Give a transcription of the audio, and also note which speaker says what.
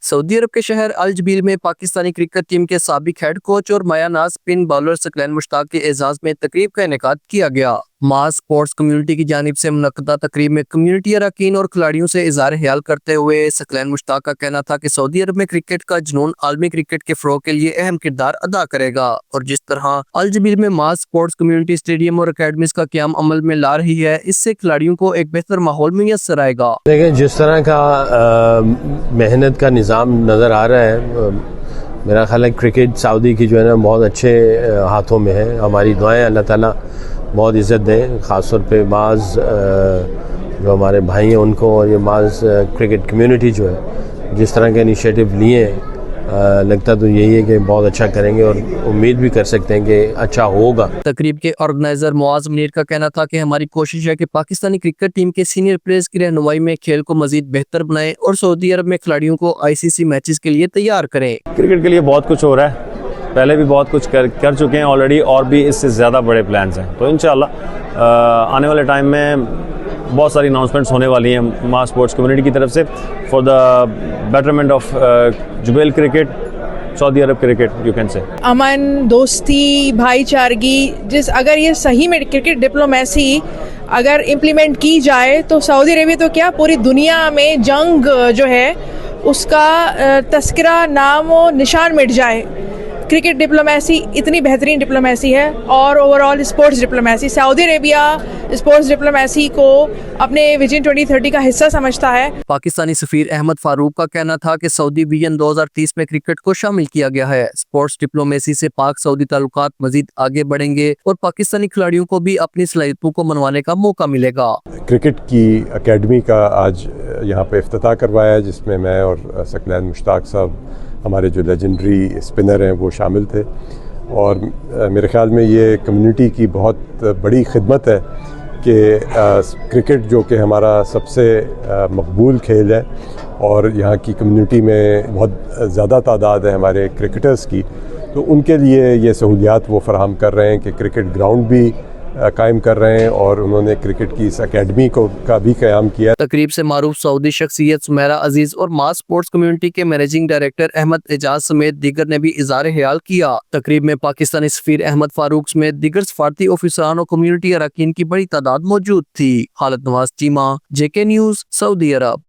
Speaker 1: Saudi अरब के शहर अल Zabeel में पाकिस्तानी क्रिकेट टीम के साबिक हेड कोच और माया नाज स्पिन बॉलर सकलैन मुश्ताक के एजाज में तकरीब का इनेकाद किया गया। मास स्पोर्ट्स कम्युनिटी की जानिब से मुनक्कदा तकरीब में कम्युनिटी अरकान और खिलाड़ियों से इज़हार ख्याल करते हुए सकलैन मुश्ताक का कहना था कि सऊदी अरब में क्रिकेट का जुनून आलमी क्रिकेट के फरोग के लिए अहम किरदार अदा करेगा और जिस तरह अल जबील में मास स्पोर्ट्स कम्युनिटी स्टेडियम और अकेडमीज का क़याम अमल में ला रही है, इससे खिलाड़ियों को एक बेहतर माहौल मुयस्सर आएगा।
Speaker 2: देखिए, जिस तरह का मेहनत का निज़ाम नज़र आ रहा है, मेरा ख्याल है क्रिकेट सऊदी की जो है ना बहुत अच्छे हाथों में है। हमारी दुआएं अल्लाह ताला बहुत इज़्ज़त दें, ख़ास तौर पे माज जो हमारे भाई हैं उनको, और ये माज क्रिकेट कम्युनिटी जो है जिस तरह के इनिशिएटिव लिए हैं, लगता तो यही है कि बहुत अच्छा करेंगे और उम्मीद भी कर सकते हैं कि अच्छा होगा।
Speaker 1: तकरीब के ऑर्गेनाइजर मुआज मुनीर का कहना था कि हमारी कोशिश है कि पाकिस्तानी क्रिकेट टीम के सीनियर प्लेयर्स की रहनुमाई में खेल को मजीद बेहतर बनाएं और सऊदी अरब में खिलाड़ियों को ICC मैचेस के लिए तैयार करें।
Speaker 3: क्रिकेट के लिए बहुत कुछ हो रहा है, पहले भी बहुत कुछ कर चुके हैं ऑलरेडी, और भी इससे ज़्यादा बड़े प्लान्स हैं। तो इंशाल्लाह आने वाले टाइम में बहुत सारी अनाउंसमेंट्स होने वाली हैं मास स्पोर्ट्स कम्युनिटी की तरफ से for the betterment of Jubail cricket, Saudi Arab cricket, you can say.
Speaker 4: अमन, दोस्ती, भाईचारगी, अगर ये सही में क्रिकेट डिप्लोमेसी अगर इम्प्लीमेंट की जाए तो सऊदी अरेबिया तो क्या पूरी दुनिया में जंग जो है उसका तस्करा नाम व निशान मिट जाए। क्रिकेट डिप्लोमेसी इतनी बेहतरीन डिप्लोमेसी है और overall sports diplomacy, Saudi Arabia sports diplomacy को अपने विजन 2030 का हिस्सा समझता है।
Speaker 1: पाकिस्तानी सफीर अहमद फारूक का कहना था कि सऊदी विजन 2030 में क्रिकेट को शामिल किया गया है। स्पोर्ट्स डिप्लोमेसी से पाक सऊदी ताल्लुकात मजीद आगे बढ़ेंगे और पाकिस्तानी खिलाड़ियों को भी अपनी सलाहियतों को मनवाने का मौका मिलेगा।
Speaker 5: क्रिकेट की अकेडमी का आज यहाँ पे इफ्तिताह करवाया है, जिसमें मैं और सकलैन मुश्ताक साहब, हमारे जो लेजेंडरी स्पिनर हैं, वो शामिल थे। और मेरे ख्याल में ये कम्युनिटी की बहुत बड़ी खिदमत है कि क्रिकेट जो कि हमारा सबसे मकबूल खेल है और यहाँ की कम्युनिटी में बहुत ज़्यादा तादाद है हमारे क्रिकेटर्स की, तो उनके लिए ये सहूलियात वो फराहम कर रहे हैं कि क्रिकेट ग्राउंड भी कायम कर रहे हैं और उन्होंने क्रिकेट की इस अकेडमी का भी क़याम किया।
Speaker 1: तकरीब से मारूफ सऊदी शख्सियत सुमेरा अजीज और मास स्पोर्ट्स कम्युनिटी के मैनेजिंग डायरेक्टर अहमद एजाज समेत दीगर ने भी इज़हार ख्याल किया। तकरीब में पाकिस्तानी सफीर अहमद फारूक समेत दीगर सफारती ऑफिसरान और कम्युनिटी अरकान की बड़ी तादाद मौजूद थी। Khalid Nawaz Cheema, JK news, Saudi अरब।